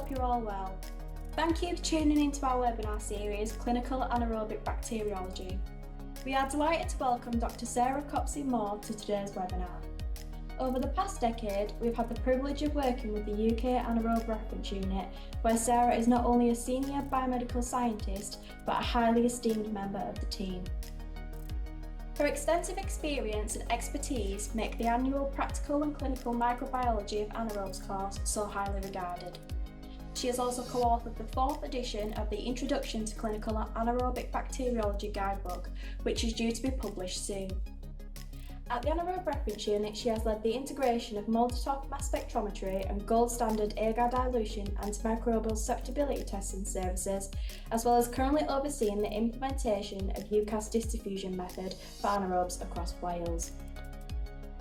hope you're all well. Thank you for tuning into our webinar series, Clinical Anaerobic Bacteriology. We are delighted to welcome Dr Sarah Copsey-Mawer to today's webinar. Over the past decade, we've had the privilege of working with the UK Anaerobe Reference Unit, where Sarah is not only a senior biomedical scientist, but a highly esteemed member of the team. Her extensive experience and expertise make the annual Practical and Clinical Microbiology of Anaerobes course so highly regarded. She has also co-authored the 4th edition of the Introduction to Clinical Anaerobic Bacteriology guidebook, which is due to be published soon. At the Anaerobe Reference Unit, she has led the integration of multi-top mass spectrometry and gold standard agar dilution antimicrobial susceptibility testing services, as well as currently overseeing the implementation of EUCAST diffusion method for anaerobes across Wales.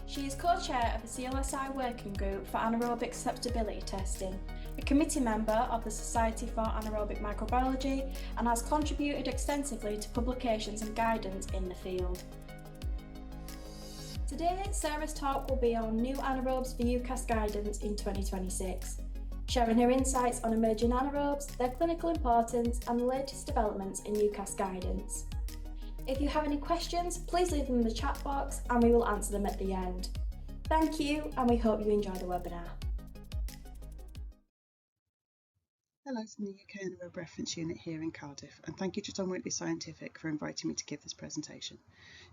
She is co-chair of the CLSI Working Group for Anaerobic Susceptibility Testing, a committee member of the Society for Anaerobic Microbiology, and has contributed extensively to publications and guidance in the field. Today, Sarah's talk will be on new anaerobes for EUCAST guidance in 2026, sharing her insights on emerging anaerobes, their clinical importance, and the latest developments in EUCAST guidance. If you have any questions, please leave them in the chat box and we will answer them at the end. Thank you, and we hope you enjoy the webinar. Hello from the UK Anaerobe Reference Unit here in Cardiff, and thank you to Tom Whitley Scientific for inviting me to give this presentation.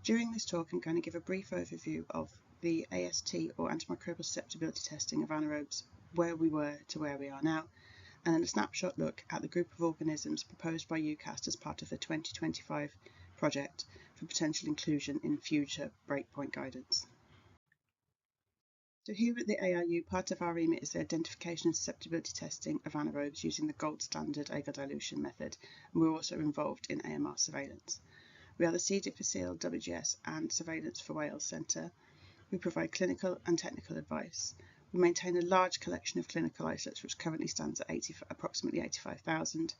During this talk, I'm going to give a brief overview of the AST or antimicrobial susceptibility testing of anaerobes, where we were to where we are now, and then a snapshot look at the group of organisms proposed by EUCAST as part of the 2025 project for potential inclusion in future breakpoint guidance. So here at the ARU, part of our remit is the identification and susceptibility testing of anaerobes using the gold standard agar dilution method, and we're also involved in AMR surveillance. We are the C. difficile WGS and Surveillance for Wales Centre. We provide clinical and technical advice. We maintain a large collection of clinical isolates, which currently stands at approximately 85,000.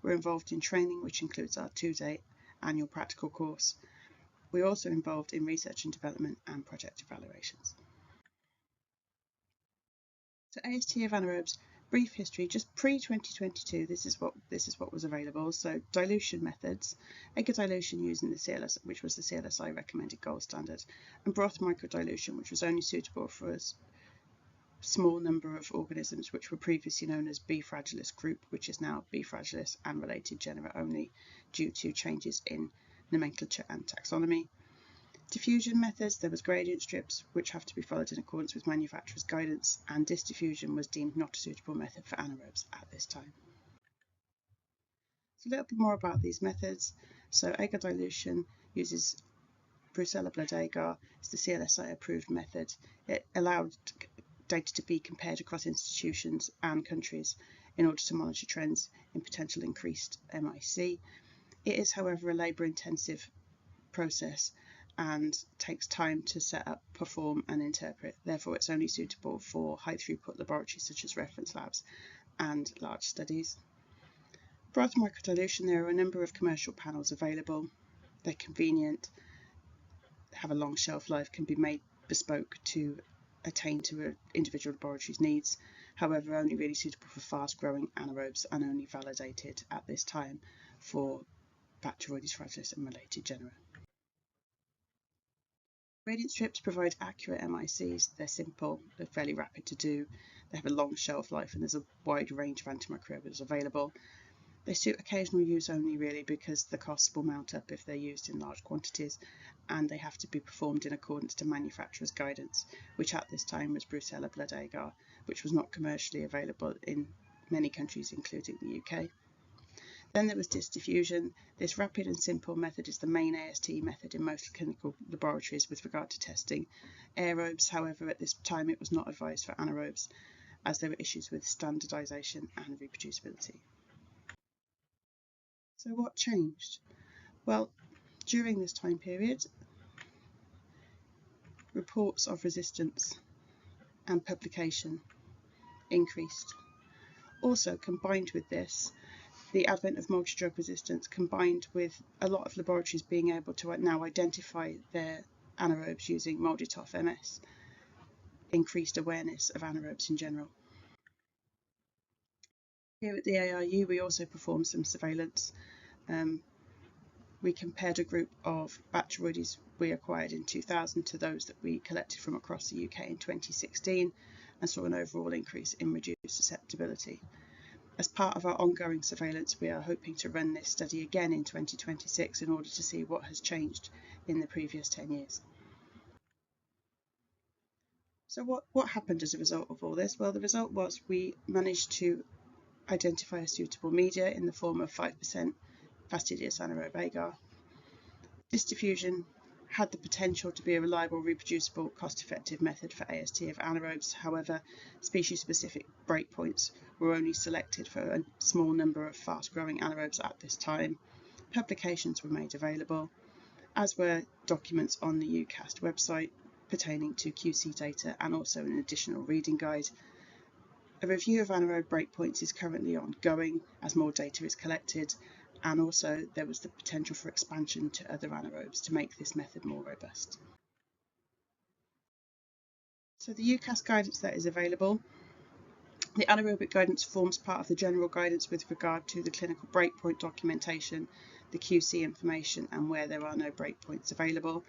We're involved in training, which includes our 2-day annual practical course. We're also involved in research and development and project evaluations. So AST of anaerobes, brief history, just pre-2022, this is what was available. So dilution methods, agar dilution using the CLS, which was the CLSI recommended gold standard, and broth microdilution, which was only suitable for a small number of organisms which were previously known as B. fragilis group, which is now B. fragilis and related genera only due to changes in nomenclature and taxonomy. Diffusion methods, there was gradient strips which have to be followed in accordance with manufacturer's guidance, and disk diffusion was deemed not a suitable method for anaerobes at this time. So a little bit more about these methods. So agar dilution uses Brucella blood agar. It's the CLSI approved method. It allowed data to be compared across institutions and countries in order to monitor trends in potential increased MIC. It is, however, a labour intensive process and takes time to set up, perform and interpret. Therefore, it's only suitable for high throughput laboratories such as reference labs and large studies. Broth microdilution, there are a number of commercial panels available. They're convenient, have a long shelf life, can be made bespoke to attain to an individual laboratory's needs. However, only really suitable for fast growing anaerobes and only validated at this time for Bacteroides fragilis and related genera. Gradient strips provide accurate MICs. They're simple, they're fairly rapid to do, they have a long shelf life, and there's a wide range of antimicrobials available. They suit occasional use only really because the costs will mount up if they're used in large quantities, and they have to be performed in accordance to manufacturer's guidance, which at this time was Brucella blood agar, which was not commercially available in many countries including the UK. Then there was disk diffusion. This rapid and simple method is the main AST method in most clinical laboratories with regard to testing aerobes. However, at this time it was not advised for anaerobes as there were issues with standardisation and reproducibility. So what changed? Well, during this time period, reports of resistance and publication increased. Also, combined with this, the advent of multi-drug resistance combined with a lot of laboratories being able to now identify their anaerobes using MALDI-TOF MS increased awareness of anaerobes in general. Here at the ARU we also performed some surveillance. We compared a group of Bacteroides we acquired in 2000 to those that we collected from across the UK in 2016 and saw an overall increase in reduced susceptibility. As part of our ongoing surveillance, we are hoping to run this study again in 2026 in order to see what has changed in the previous 10 years. So what happened as a result of all this? Well, the result was we managed to identify a suitable media in the form of 5% fastidious anaerobe agar. This diffusion had the potential to be a reliable, reproducible, cost-effective method for AST of anaerobes. However, species-specific breakpoints were only selected for a small number of fast-growing anaerobes at this time. Publications were made available, as were documents on the EUCAST website pertaining to QC data and also an additional reading guide. A review of anaerobe breakpoints is currently ongoing as more data is collected, and also there was the potential for expansion to other anaerobes to make this method more robust. So the EUCAST guidance that is available. The anaerobic guidance forms part of the general guidance with regard to the clinical breakpoint documentation, the QC information, and where there are no breakpoints available.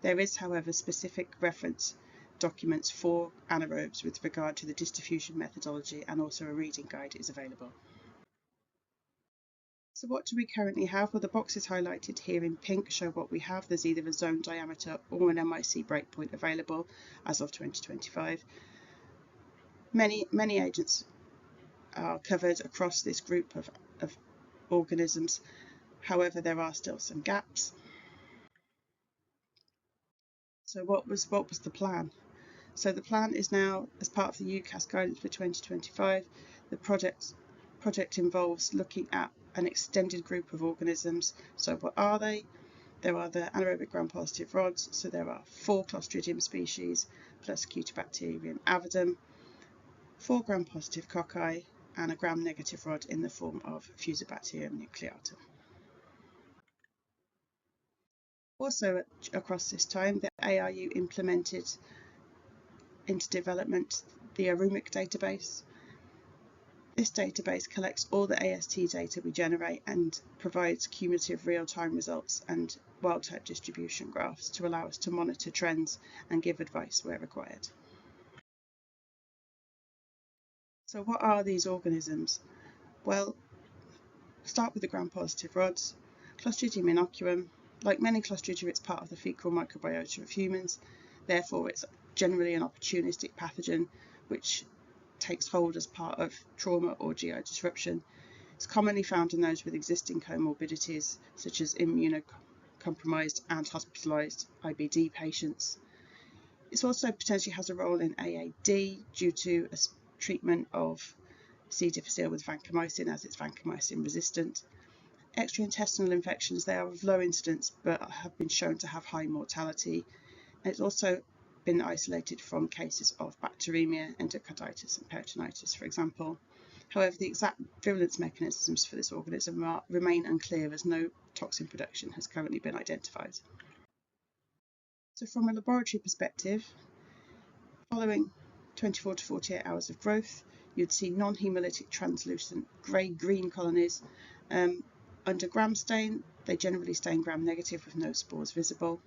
There is, however, specific reference documents for anaerobes with regard to the diffusion methodology, and also a reading guide is available. So what do we currently have? Well, the boxes highlighted here in pink show what we have. There's either a zone diameter or an MIC breakpoint available as of 2025. Many agents are covered across this group of organisms. However, there are still some gaps. So what was the plan? So the plan is now, as part of the EUCAST guidance for 2025, the project involves looking at an extended group of organisms. So what are they? There are the anaerobic gram-positive rods. So there are 4 Clostridium species plus Cutibacterium avidum, 4 gram-positive cocci, and a gram-negative rod in the form of Fusobacterium nucleatum. Also, across this time, the ARU implemented into development the Arumic database. This database collects all the AST data we generate and provides cumulative real-time results and wild-type distribution graphs to allow us to monitor trends and give advice where required. So what are these organisms? Well, start with the gram-positive rods. Clostridium inocuum. Like many Clostridia, it's part of the fecal microbiota of humans. Therefore, it's generally an opportunistic pathogen which takes hold as part of trauma or GI disruption. It's commonly found in those with existing comorbidities such as immunocompromised and hospitalised IBD patients. It also potentially has a role in AAD due to a treatment of C. difficile with vancomycin, as it's vancomycin resistant. Extraintestinal infections, they are of low incidence but have been shown to have high mortality. And it's also been isolated from cases of bacteremia, endocarditis and peritonitis, for example. However, the exact virulence mechanisms for this organism remain unclear, as no toxin production has currently been identified. So from a laboratory perspective, following 24 to 48 hours of growth, you'd see non-hemolytic translucent grey-green colonies. Under gram stain, they generally stain gram-negative with no spores visible.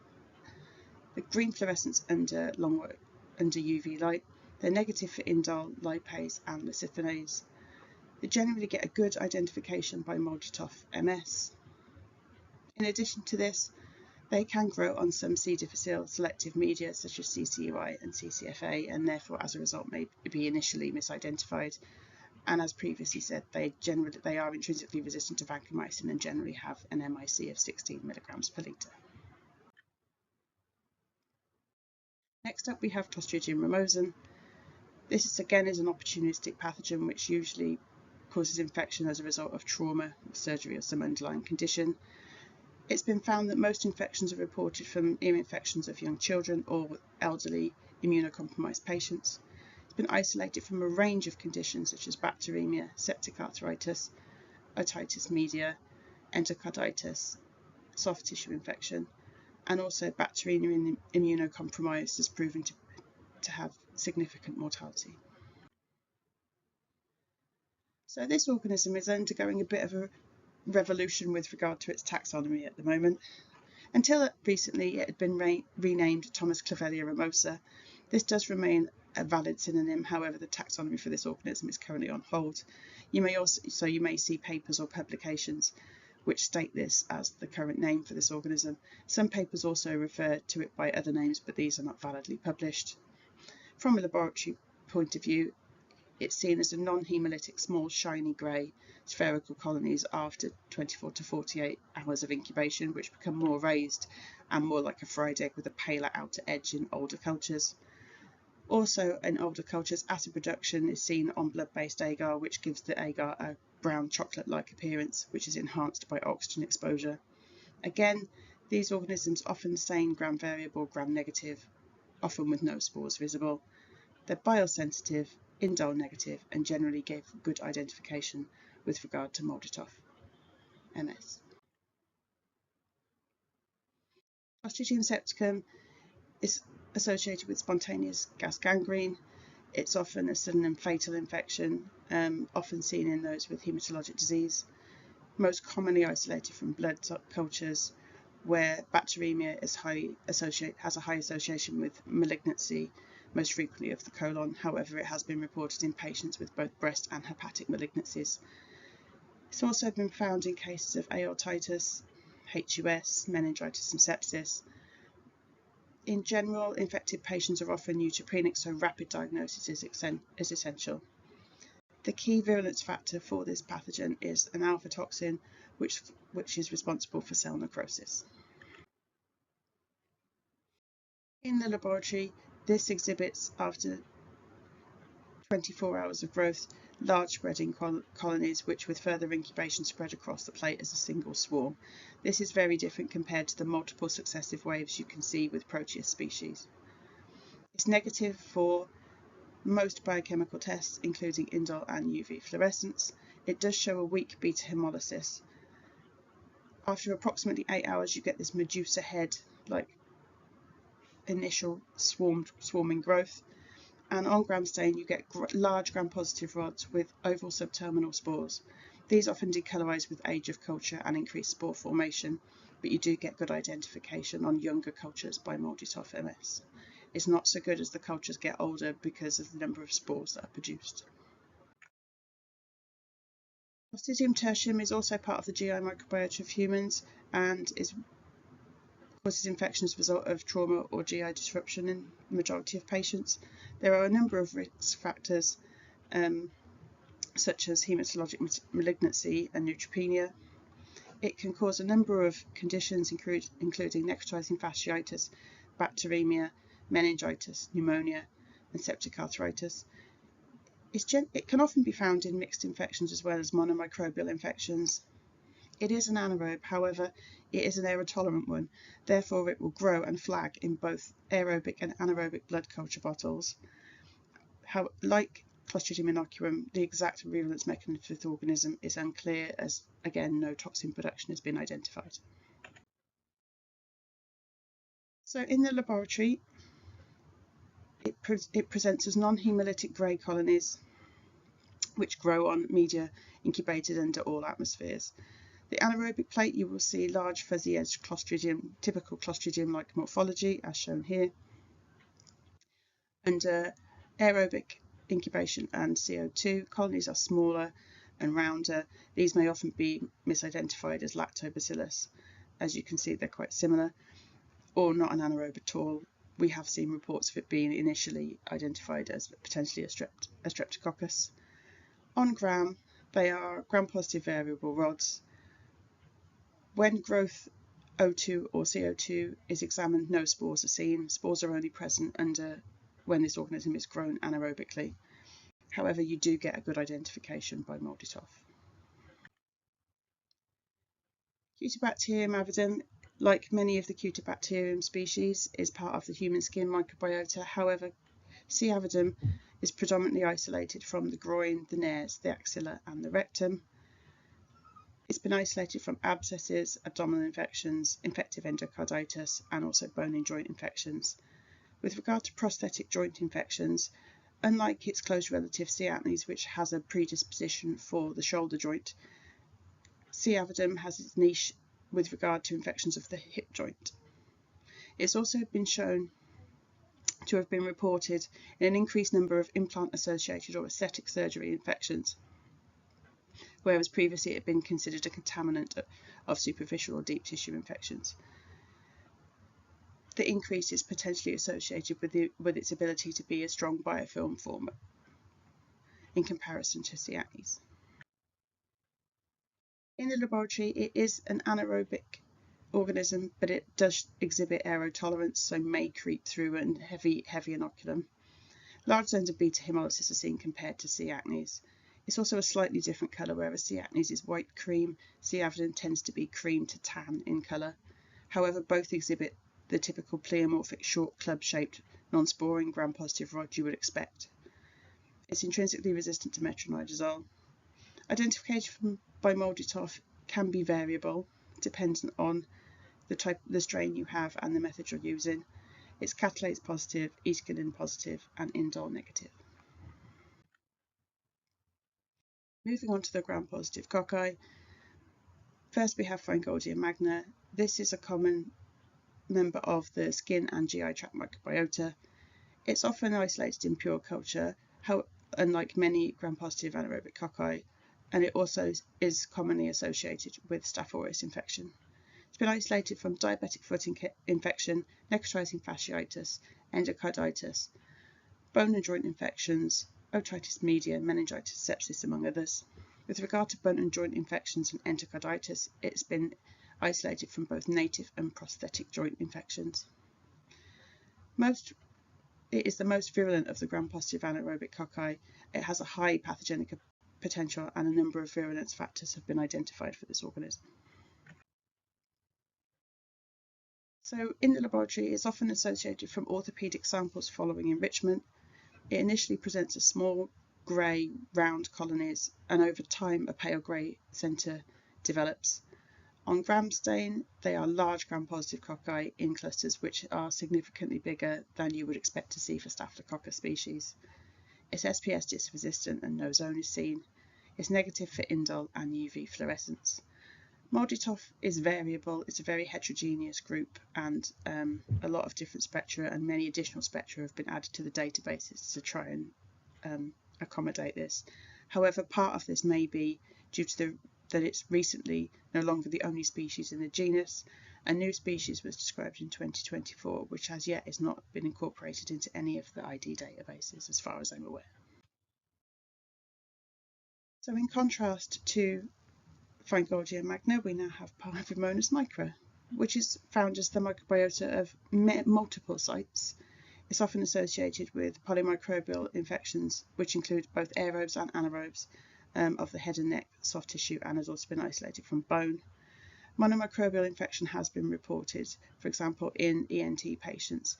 The green fluorescence under UV light, they're negative for indole, lipase and lucifanase. They generally get a good identification by Molotov MS. In addition to this, they can grow on some C. difficile selective media such as CCUI and CCFA, and therefore as a result may be initially misidentified. And as previously said, they are intrinsically resistant to vancomycin and generally have an MIC of 16 milligrams per litre. Next up we have Clostridium ramosum. This again is an opportunistic pathogen which usually causes infection as a result of trauma, surgery or some underlying condition. It's been found that most infections are reported from ear infections of young children or elderly immunocompromised patients. It's been isolated from a range of conditions such as bacteremia, septic arthritis, otitis media, endocarditis, soft tissue infection, and also bacteremia immunocompromised has proven to have significant mortality. So this organism is undergoing a bit of a revolution with regard to its taxonomy at the moment. Until recently it had been renamed Thomas Clovelia ramosa. This does remain a valid synonym, however the taxonomy for this organism is currently on hold. You may see papers or publications which state this as the current name for this organism. Some papers also refer to it by other names, but these are not validly published. From a laboratory point of view, it's seen as a non-hemolytic small shiny grey spherical colonies after 24 to 48 hours of incubation, which become more raised and more like a fried egg with a paler outer edge in older cultures. Also in older cultures, acid production is seen on blood-based agar, which gives the agar a brown chocolate-like appearance, which is enhanced by oxygen exposure. Again, these organisms often stain gram variable, gram negative, often with no spores visible. They're biosensitive, indole negative, and generally give good identification with regard to MALDI-TOF MS. Clostridium septicum is associated with spontaneous gas gangrene. It's often a sudden and fatal infection, often seen in those with hematologic disease, most commonly isolated from blood cultures, where bacteremia has a high association with malignancy, most frequently of the colon. However, it has been reported in patients with both breast and hepatic malignancies. It's also been found in cases of aortitis, HUS, meningitis and sepsis. In general, infected patients are often neutropenic, so rapid diagnosis is essential. The key virulence factor for this pathogen is an alpha toxin, which is responsible for cell necrosis. In the laboratory, this exhibits, after 24 hours of growth, large spreading colonies which with further incubation spread across the plate as a single swarm. This is very different compared to the multiple successive waves you can see with Proteus species. It's negative for most biochemical tests, including indole and UV fluorescence. It does show a weak beta hemolysis. After approximately 8 hours, you get this Medusa head like initial swarming growth. And on gram stain, you get large gram-positive rods with oval subterminal spores. These often decolorize with age of culture and increase spore formation, but you do get good identification on younger cultures by MALDI-TOF MS. It's not so good as the cultures get older because of the number of spores that are produced. Clostridium tertium is also part of the GI microbiota of humans and causes infection as a result of trauma or GI disruption in the majority of patients. There are a number of risk factors such as hematologic malignancy and neutropenia. It can cause a number of conditions including necrotizing fasciitis, bacteremia, meningitis, pneumonia and septic arthritis. It can often be found in mixed infections as well as monomicrobial infections. It is an anaerobe, however, it is an air-tolerant one, therefore it will grow and flag in both aerobic and anaerobic blood culture bottles. Like Clostridium inocuum, the exact virulence mechanism for the organism is unclear, as again no toxin production has been identified. So in the laboratory, it presents as non-hemolytic grey colonies which grow on media incubated under all atmospheres. The anaerobic plate, you will see large fuzzy edged Clostridium, typical Clostridium-like morphology as shown here. Under aerobic incubation and CO2, colonies are smaller and rounder. These may often be misidentified as lactobacillus. As you can see, they're quite similar, or not an anaerobe at all. We have seen reports of it being initially identified as potentially a streptococcus. On gram, they are gram-positive variable rods. When growth O2 or CO2 is examined, no spores are seen. Spores are only present when this organism is grown anaerobically. However, you do get a good identification by MALDI-TOF. Cutibacterium avidum, like many of the Cutibacterium species, is part of the human skin microbiota. However, C. avidum is predominantly isolated from the groin, the nares, the axilla and the rectum. It's been isolated from abscesses, abdominal infections, infective endocarditis and also bone and joint infections. With regard to prosthetic joint infections, unlike its close relative C. acnes, which has a predisposition for the shoulder joint, C. avidum has its niche with regard to infections of the hip joint. It's also been shown to have been reported in an increased number of implant-associated or aesthetic surgery infections, whereas previously it had been considered a contaminant of superficial or deep tissue infections. The increase is potentially associated with its ability to be a strong biofilm former in comparison to C. acnes. In the laboratory, it is an anaerobic organism, but it does exhibit aerotolerance, so may creep through and heavy inoculum. Large zones of beta hemolysis are seen compared to C. acnes. It's also a slightly different colour, whereas C. acnes is white cream. C. avidum tends to be cream to tan in colour. However, both exhibit the typical pleomorphic short club-shaped non-sporing gram-positive rod you would expect. It's intrinsically resistant to metronidazole. Identification by MALDI-TOF can be variable, dependent on the strain you have and the method you're using. It's catalase positive, escalin positive, and indole negative. Moving on to the gram-positive cocci. First, we have Feingoldsia magna. This is a common member of the skin and GI tract microbiota. It's often isolated in pure culture, unlike many gram-positive anaerobic cocci, and it also is commonly associated with Staph aureus infection. It's been isolated from diabetic foot infection, necrotizing fasciitis, endocarditis, bone and joint infections, otitis media, meningitis, sepsis, among others. With regard to bone and joint infections and endocarditis, it's been isolated from both native and prosthetic joint infections. It is the most virulent of the gram-positive anaerobic cocci. It has a high pathogenic potential, and a number of virulence factors have been identified for this organism. So in the laboratory, it's often associated from orthopaedic samples following enrichment. It initially presents as small grey round colonies, and over time a pale grey centre develops. On gram stain, they are large gram-positive cocci in clusters which are significantly bigger than you would expect to see for Staphylococcus species. It's SPS dis resistant and no zone is seen. It's negative for indole and UV fluorescence. MALDI-TOF is variable. It's a very heterogeneous group, and a lot of different spectra and many additional spectra have been added to the databases to try and accommodate this. However, part of this may be due to that it's recently no longer the only species in the genus. A new species was described in 2024, which as yet has not been incorporated into any of the ID databases, as far as I'm aware. So in contrast to Feingoldsia magna, we now have Parvimonas micra, which is found as the microbiota of multiple sites. It's often associated with polymicrobial infections, which include both aerobes and anaerobes of the head and neck, soft tissue, and has also been isolated from bone. Monomicrobial infection has been reported, for example, in ENT patients.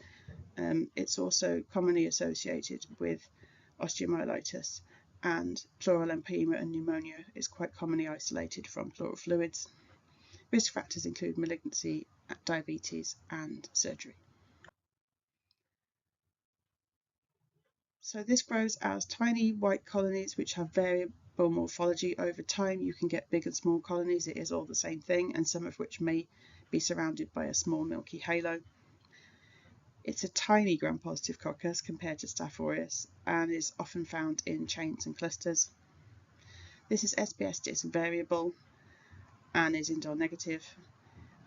It's also commonly associated with osteomyelitis, and pleural empyema and pneumonia is quite commonly isolated from pleural fluids. Risk factors include malignancy, diabetes, and surgery. So this grows as tiny white colonies which have variable morphology. Over time you can get big and small colonies. It is all the same thing, and some of which may be surrounded by a small milky halo. It's a tiny gram-positive coccus compared to Staph aureus and is often found in chains and clusters. This is SPS dis variable and is indole negative.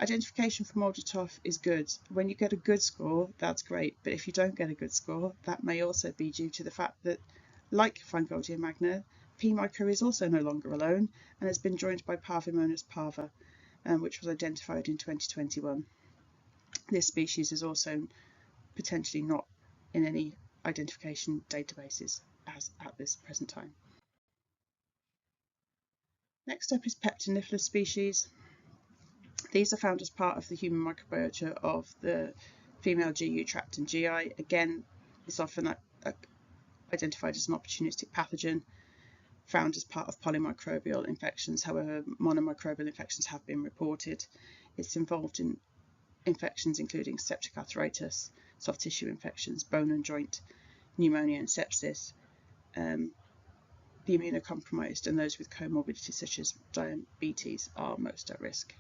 Identification for MALDI-TOF is good. When you get a good score, that's great, but if you don't get a good score, that may also be due to the fact that, like Feingoldsia magna, P. micro is also no longer alone and has been joined by Parvimonas parva, which was identified in 2021. This species is also potentially not in any identification databases as at this present time. Next up is Peptoniphelus species. These are found as part of the human microbiota of the female GU tract and GI. Again, it's often identified as an opportunistic pathogen, found as part of polymicrobial infections. However, monomicrobial infections have been reported. It's involved in infections including septic arthritis, soft tissue infections, bone and joint, pneumonia and sepsis, the immunocompromised and those with comorbidities such as diabetes are most at risk.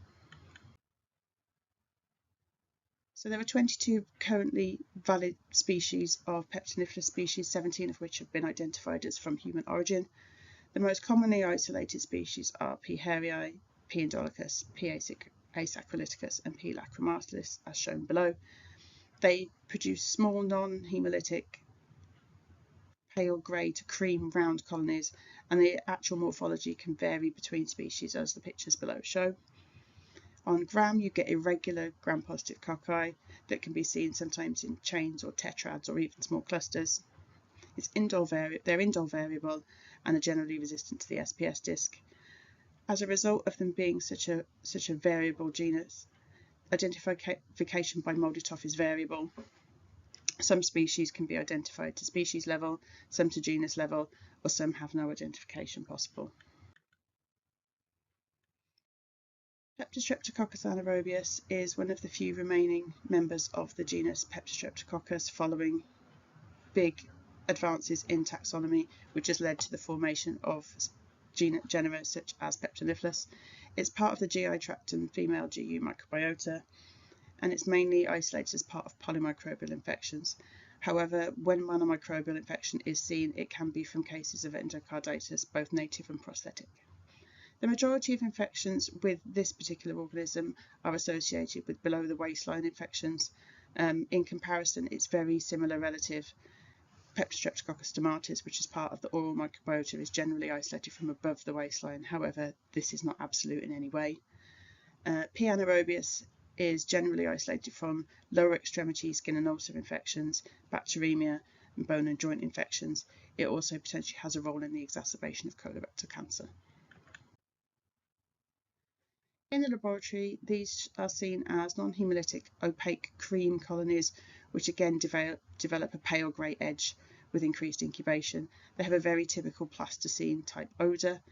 So there are 22 currently valid species of Peptoniphelus species, 17 of which have been identified as from human origin. The most commonly isolated species are P. harrii, P. indolicus, P. asacrolyticus and P. lacrymatolis, as shown below. They produce small non-hemolytic pale grey to cream round colonies, and the actual morphology can vary between species as the pictures below show. On gram you get irregular gram-positive cocci that can be seen sometimes in chains or tetrads or even small clusters. They're indole variable and are generally resistant to the SPS disc. As a result of them being such a variable genus, identification by MALDI-TOF is variable. Some species can be identified to species level, some to genus level, or some have no identification possible. Peptostreptococcus anaerobius is one of the few remaining members of the genus Peptostreptococcus following big advances in taxonomy, which has led to the formation of genera such as Peptoniphelus. It's part of the GI tract and female GU microbiota, and it's mainly isolated as part of polymicrobial infections. However, when monomicrobial infection is seen, it can be from cases of endocarditis, both native and prosthetic. The majority of infections with this particular organism are associated with below the waistline infections. In comparison, its very similar relative, Peptostreptococcus stomatis, which is part of the oral microbiota, is generally isolated from above the waistline. However, this is not absolute in any way. P. anaerobius is generally isolated from lower extremity skin and ulcer infections, bacteremia, and bone and joint infections. It also potentially has a role in the exacerbation of colorectal cancer. In the laboratory, these are seen as non-hemolytic opaque cream colonies, which again develop a pale grey edge with increased incubation. They have a very typical plasticine type odour.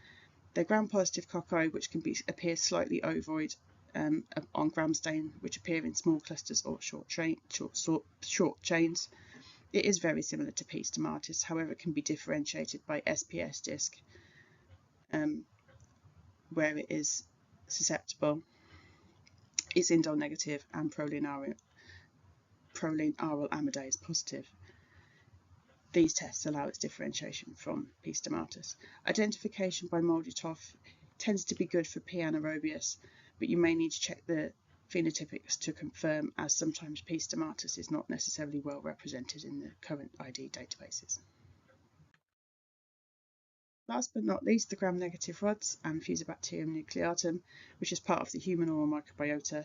They're gram-positive cocci, which can appear slightly ovoid on gram stain, which appear in small clusters or short chains. It is very similar to P. stomatis, however, it can be differentiated by SPS disc, where it is susceptible, is indole negative, and proline aryl amidase positive. These tests allow its differentiation from P. stomatis. Identification by MALDI-TOF tends to be good for P. anaerobius, but you may need to check the phenotypics to confirm, as sometimes P. stomatis is not necessarily well represented in the current ID databases. Last but not least, the gram-negative rods and Fusobacterium nucleatum, which is part of the human oral microbiota.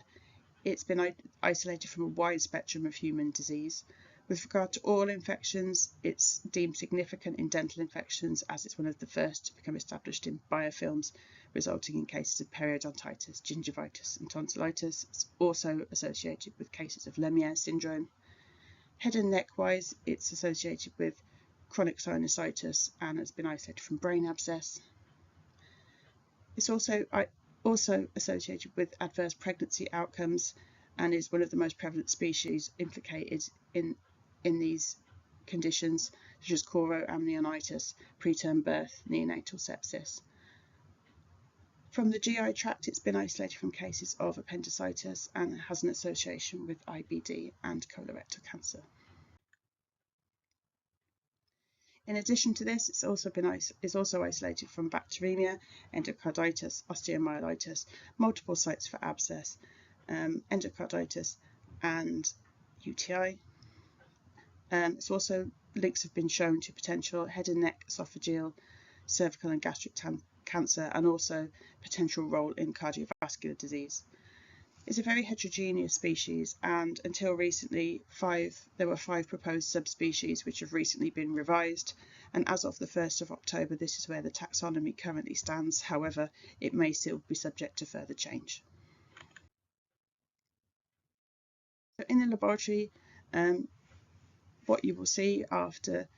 It's been isolated from a wide spectrum of human disease. With regard to oral infections, it's deemed significant in dental infections, as it's one of the first to become established in biofilms, resulting in cases of periodontitis, gingivitis and tonsillitis. It's also associated with cases of Lemierre syndrome. Head and neck-wise, it's associated with chronic sinusitis and has been isolated from brain abscess. It's also associated with adverse pregnancy outcomes and is one of the most prevalent species implicated in these conditions, such as choroamnionitis, preterm birth, neonatal sepsis. From the GI tract, it's been isolated from cases of appendicitis and has an association with IBD and colorectal cancer. In addition to this, it's also isolated from bacteremia, endocarditis, osteomyelitis, multiple sites for abscess, endocarditis and UTI. Links have been shown to potential head and neck, esophageal, cervical and gastric cancer, and also potential role in cardiovascular disease. It's a very heterogeneous species, and until recently there were 5 proposed subspecies which have recently been revised, and as of the 1st of October this is where the taxonomy currently stands. However, it may still be subject to further change. So in the laboratory, what you will see after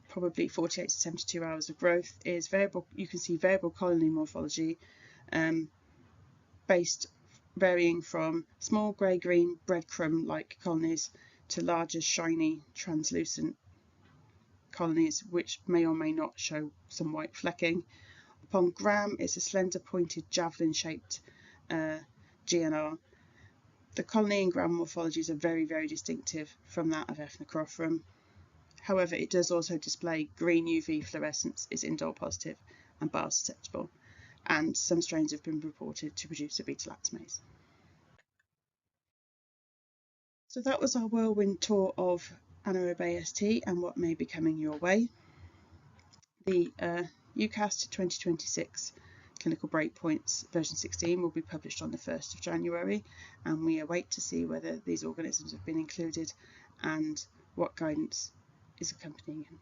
probably 48 to 72 hours of growth is you can see variable colony morphology varying from small grey-green breadcrumb-like colonies to larger, shiny, translucent colonies which may or may not show some white flecking. Upon gram, it's a slender pointed javelin shaped GNR. The colony and gram morphologies are very, very distinctive from that of Ephinocrophrum. However, it does also display green UV fluorescence, is indole positive and biosusceptible, and some strains have been reported to produce a beta-lactamase. So that was our whirlwind tour of anaerobe AST and what may be coming your way. The EUCAST 2026 Clinical Breakpoints version 16 will be published on the 1st of January, and we await to see whether these organisms have been included and what guidance is accompanying them.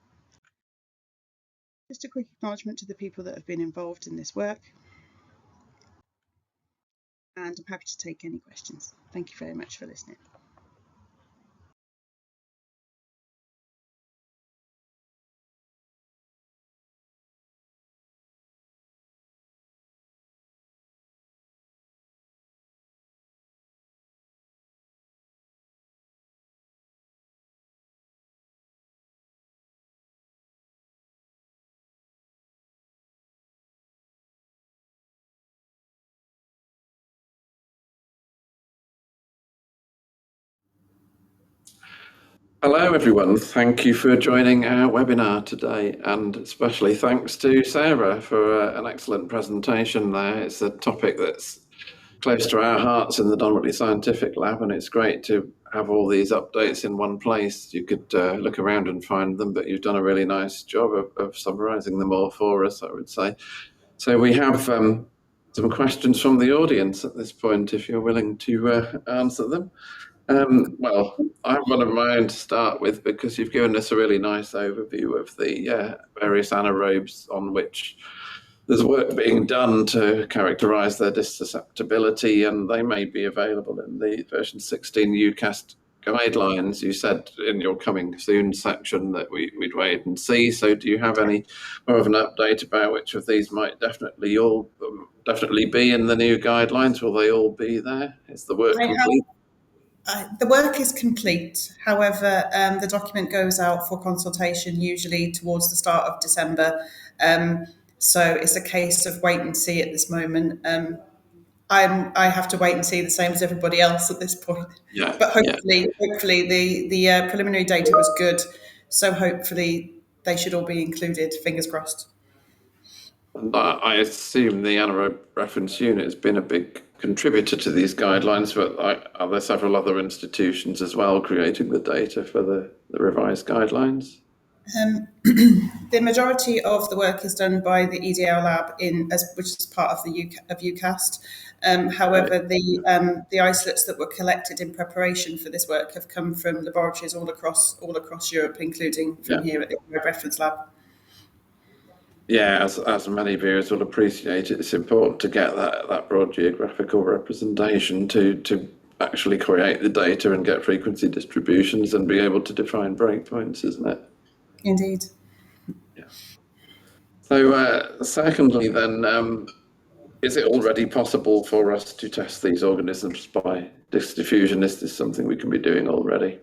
Just a quick acknowledgement to the people that have been involved in this work, and I'm happy to take any questions. Thank you very much for listening. Hello everyone, thank you for joining our webinar today, and especially thanks to Sarah for an excellent presentation there. It's a topic that's close to our hearts in the Don Whitley Scientific Lab, and it's great to have all these updates in one place. You could look around and find them, but you've done a really nice job of summarising them all for us, I would say. So we have some questions from the audience at this point, if you're willing to answer them. Well, I have one of my own to start with, because you've given us a really nice overview of the various anaerobes on which there's work being done to characterise their susceptibility, and they may be available in the version 16 EUCAST guidelines. You said in your coming soon section that we'd wait and see. So do you have any more of an update about which of these might definitely be in the new guidelines? Will they all be there? Is the work complete? The work is complete. However, the document goes out for consultation usually towards the start of December. So it's a case of wait and see at this moment. I have to wait and see the same as everybody else at this point. Yeah. But hopefully the preliminary data was good. So hopefully they should all be included. Fingers crossed. And I assume the anaerobe reference unit has been a big contributor to these guidelines, but are there several other institutions as well creating the data for the revised guidelines? The majority of the work is done by the EDL lab, which is part of the EUCAST. However, right. The isolates that were collected in preparation for this work have come from laboratories all across Europe, including from here at the Anaerobe Reference Lab. Yeah, as many viewers will appreciate, it's important to get that broad geographical representation to actually create the data and get frequency distributions and be able to define breakpoints, isn't it? Indeed. Yeah. So secondly then, is it already possible for us to test these organisms by disk diffusion? Is this something we can be doing already?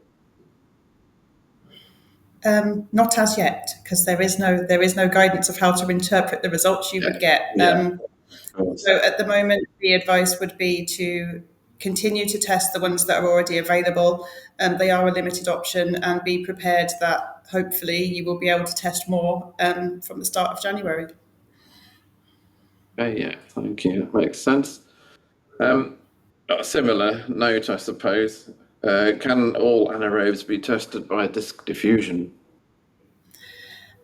Not as yet, because there is no guidance of how to interpret the results you would get. So at the moment, the advice would be to continue to test the ones that are already available. They are a limited option, and be prepared that hopefully you will be able to test more from the start of January. Okay, yeah, thank you. That makes sense. A similar note, I suppose. Can all anaerobes be tested by disk diffusion?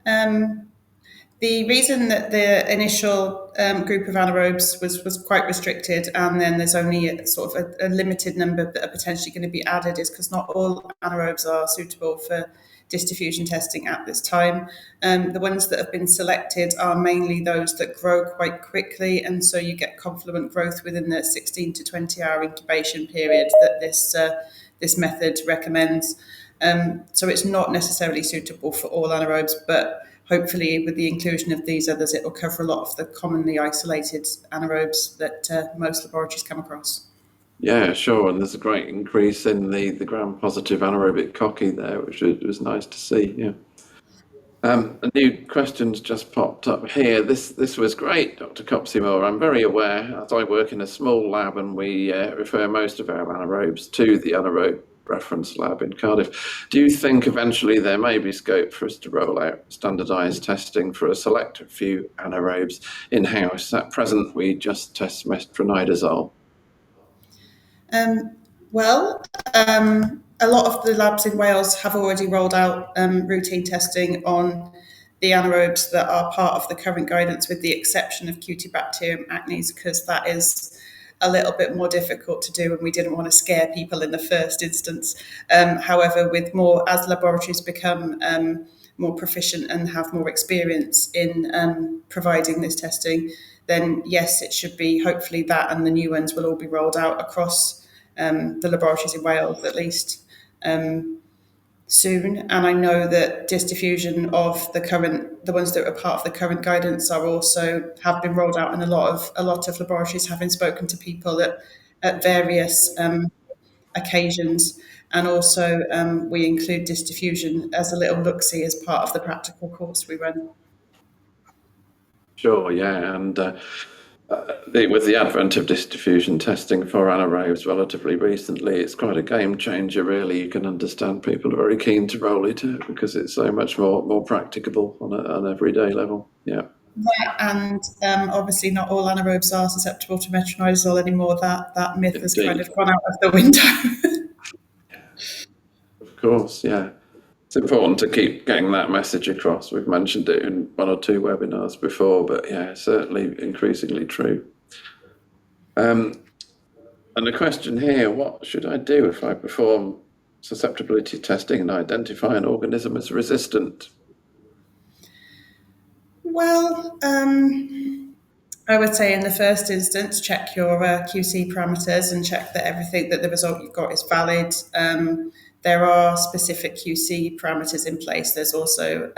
The reason that the initial group of anaerobes was quite restricted, and then there's only a limited number that are potentially going to be added, is because not all anaerobes are suitable for disk diffusion testing at this time. The ones that have been selected are mainly those that grow quite quickly, and so you get confluent growth within the 16 to 20 hour incubation period that this method recommends. So it's not necessarily suitable for all anaerobes, but hopefully with the inclusion of these others, it will cover a lot of the commonly isolated anaerobes that most laboratories come across. Yeah, sure. And there's a great increase in the gram-positive anaerobic cocci there, which was nice to see. Yeah. A new question's just popped up here. This was great, Dr. Copsey-Mawer. I'm very aware, as I work in a small lab and we refer most of our anaerobes to the anaerobe reference lab in Cardiff. Do you think eventually there may be scope for us to roll out standardised testing for a select few anaerobes in-house? At present, we just test metronidazole. A lot of the labs in Wales have already rolled out routine testing on the anaerobes that are part of the current guidance, with the exception of Cutibacterium acnes, because that is a little bit more difficult to do and we didn't want to scare people in the first instance. However, as laboratories become more proficient and have more experience in providing this testing, then yes, it should be, hopefully that and the new ones will all be rolled out across the laboratories in Wales at least soon. And I know that disk diffusion of the ones that are part of the current guidance have been rolled out in a lot of laboratories, having spoken to people at various occasions. And also we include disk diffusion as a little look-see as part of the practical course we run. Sure, yeah, and with the advent of disk diffusion testing for anaerobes relatively recently, it's quite a game changer, really. You can understand people are very keen to roll it out because it's so much more practicable on an everyday level. Yeah. And obviously not all anaerobes are susceptible to metronidazole anymore. That myth has kind of gone out of the window. Of course, yeah. It's important to keep getting that message across. We've mentioned it in one or two webinars before, but yeah, certainly increasingly true. And a question here, what should I do if I perform susceptibility testing and identify an organism as resistant? Well, I would say in the first instance, check your QC parameters and check that the result you've got is valid. There are specific QC parameters in place. There's also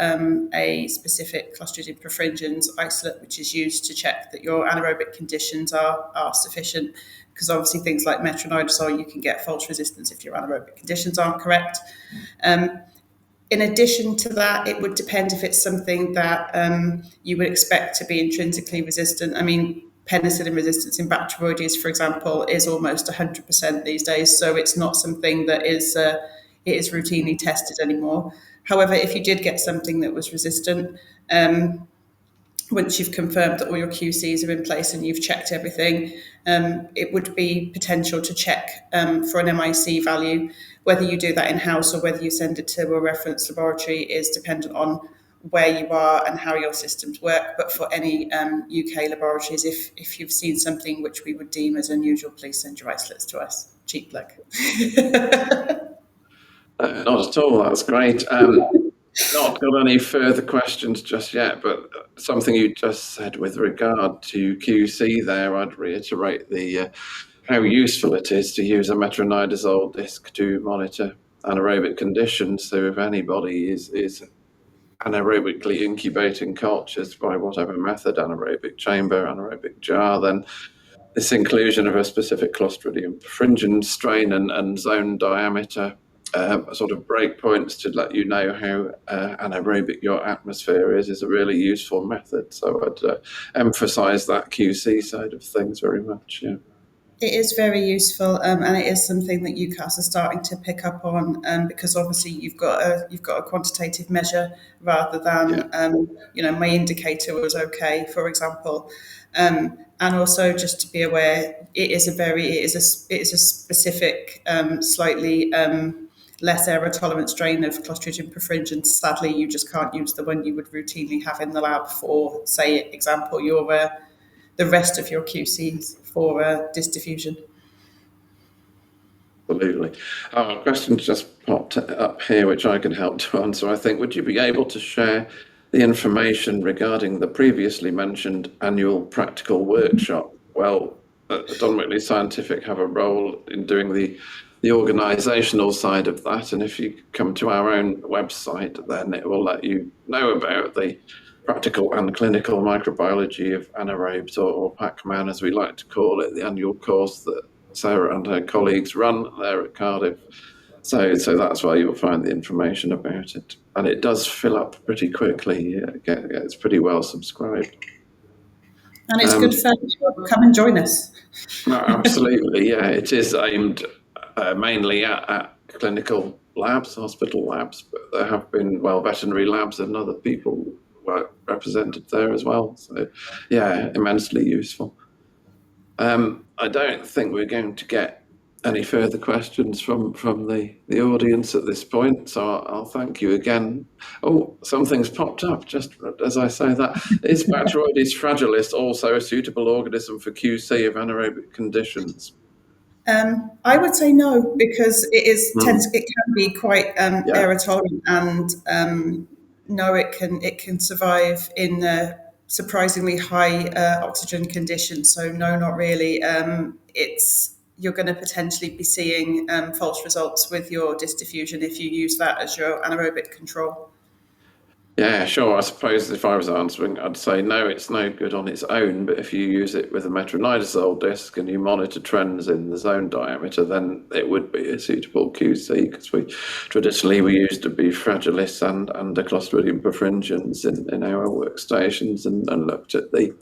a specific Clostridium perfringens isolate, which is used to check that your anaerobic conditions are sufficient, because obviously things like metronidazole, you can get false resistance if your anaerobic conditions aren't correct. In addition to that, it would depend if it's something that you would expect to be intrinsically resistant. I mean, penicillin resistance in Bacteroides, for example, is almost 100% these days. So it's not something that is routinely tested anymore. However, if you did get something that was resistant, once you've confirmed that all your QCs are in place and you've checked everything, it would be potential to check for an MIC value. Whether you do that in-house or whether you send it to a reference laboratory is dependent on where you are and how your systems work. But for any UK laboratories, if you've seen something which we would deem as unusual, please send your isolates to us. Cheap plug. Not at all, that's great. Not got any further questions just yet, but something you just said with regard to QC there, I'd reiterate how useful it is to use a metronidazole disc to monitor anaerobic conditions. So if anybody is anaerobically incubating cultures by whatever method, anaerobic chamber, anaerobic jar, then this inclusion of a specific Clostridium perfringens strain and zone diameter sort of breakpoints to let you know how anaerobic your atmosphere is a really useful method. So I'd emphasise that QC side of things very much. Yeah. It is very useful, and it is something that EUCAST are starting to pick up on, because obviously you've got a quantitative measure rather than my indicator was okay, for example, and also just to be aware, it is a specific, slightly less error tolerant strain of Clostridium perfringens. Sadly, you just can't use the one you would routinely have in the lab for, say, example, the rest of your QCs for disk diffusion. Absolutely. A question just popped up here, which I can help to answer, I think. Would you be able to share the information regarding the previously mentioned annual practical workshop? Well, Don Scientific have a role in doing the organisational side of that, and if you come to our own website, then it will let you know about the practical and clinical microbiology of anaerobes, or PAC-MAN as we like to call it, the annual course that Sarah and her colleagues run there at Cardiff. So that's where you'll find the information about it. And it does fill up pretty quickly. It's pretty well subscribed. And it's good for people. Come and join us. Absolutely, yeah. It is aimed mainly at clinical labs, hospital labs, but there have been, veterinary labs and other people were represented there as well. So, yeah, immensely useful. I don't think we're going to get any further questions from the audience at this point, so I'll thank you again. Oh, something's popped up just as I say that. Is Bacteroides fragilis also a suitable organism for QC of anaerobic conditions? I would say no, because it can be quite air tolerant, and no, it can survive in surprisingly high oxygen conditions. So no, not really. You're going to potentially be seeing false results with your disk diffusion if you use that as your anaerobic control. Yeah, sure. I suppose if I was answering, I'd say no, it's no good on its own. But if you use it with a metronidazole disc and you monitor trends in the zone diameter, then it would be a suitable QC, because traditionally we used to be fragilis and a Clostridium perfringens in our workstations and looked at the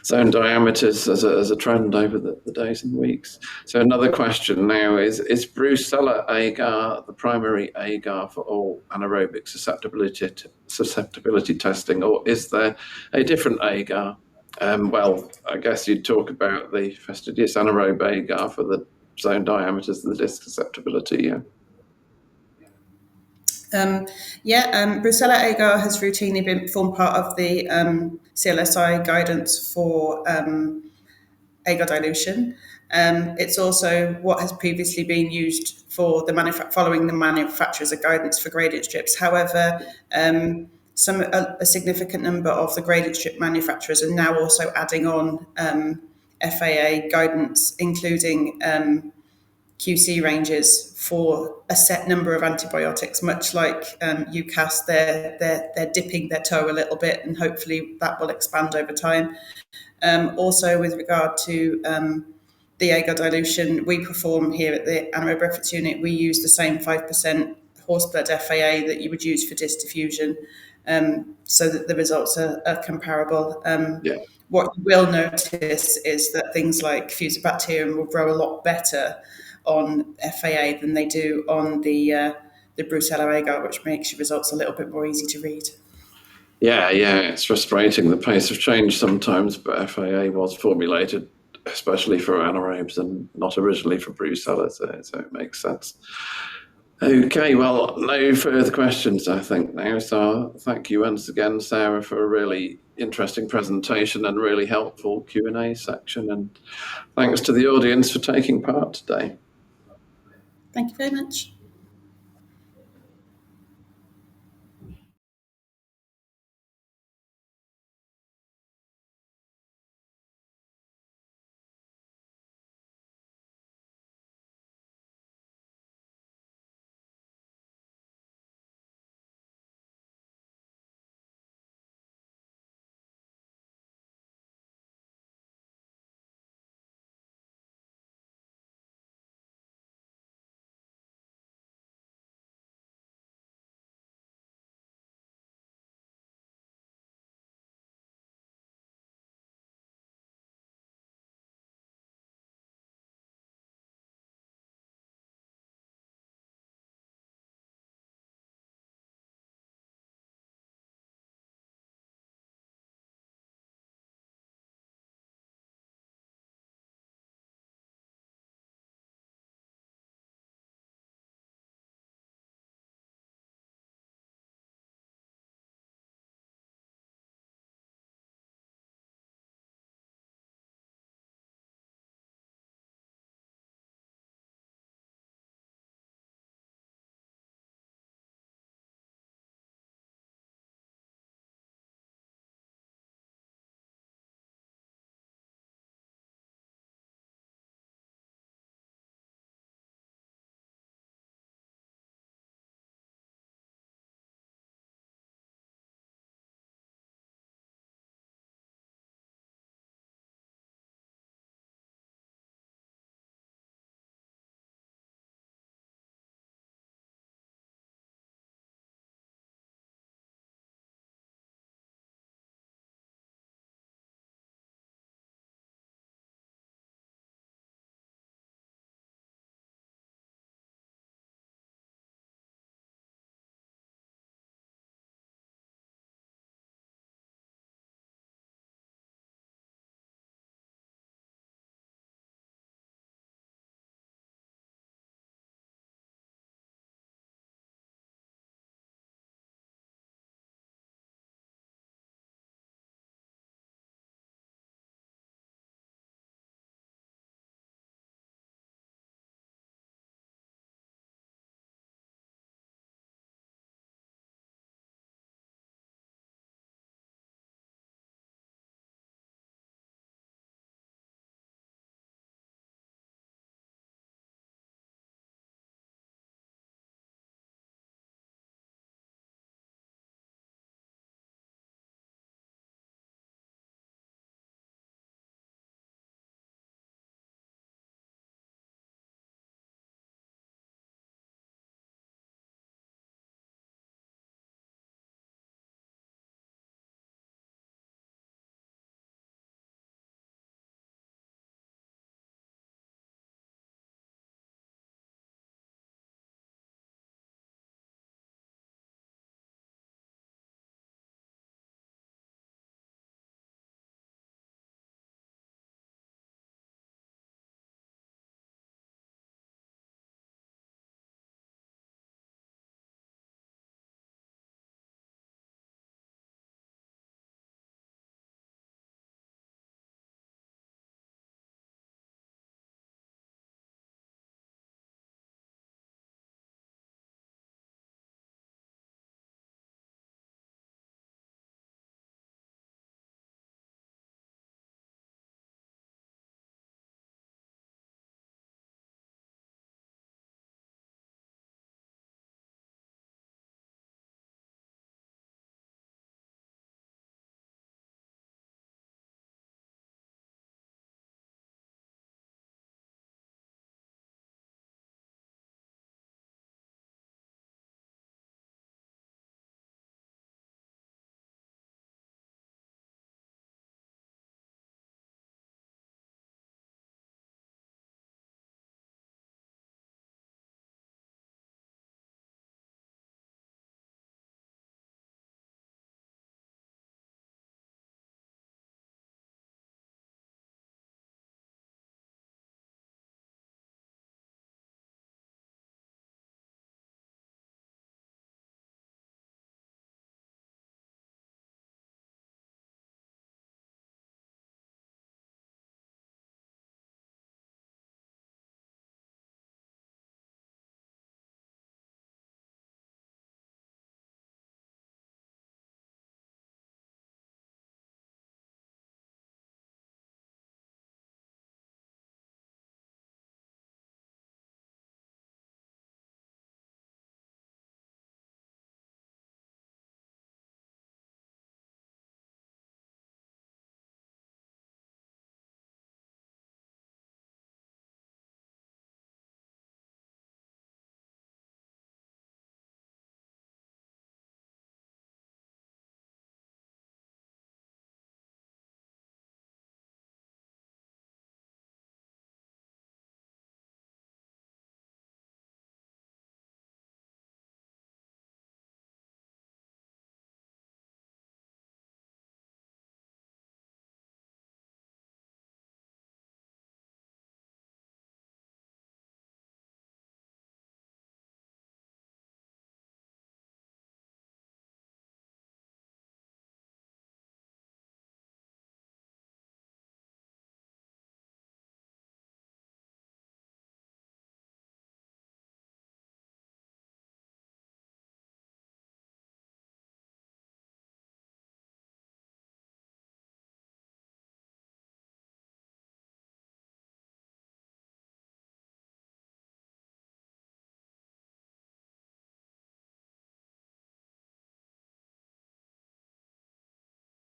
zone diameters as a trend over the days and weeks. So another question now is Brucella agar the primary agar for all anaerobic susceptibility testing, or is there a different agar? Well, I guess you'd talk about the fastidious anaerobe agar for the zone diameters and the disk susceptibility, yeah. Brucella agar has routinely formed part of the CLSI guidance for agar dilution. It's also what has previously been used for following the manufacturer's guidance for gradient strips. However, a significant number of the gradient strip manufacturers are now also adding on FAA guidance, including QC ranges for a set number of antibiotics, much like EUCAST. They're dipping their toe a little bit, and hopefully that will expand over time. Also, with regard to the agar dilution, we perform here at the anaerobe reference unit. We use the same 5% horseblood FAA that you would use for disk diffusion, so that the results are comparable. What you will notice is that things like Fusobacterium will grow a lot better on FAA than they do on the Brucella agar, which makes your results a little bit more easy to read. Yeah, it's frustrating, the pace of change sometimes, but FAA was formulated especially for anaerobes and not originally for Brucella, so it makes sense. Okay, well, no further questions, I think, now. So thank you once again, Sarah, for a really interesting presentation and really helpful Q&A section. And thanks to the audience for taking part today. Thank you very much.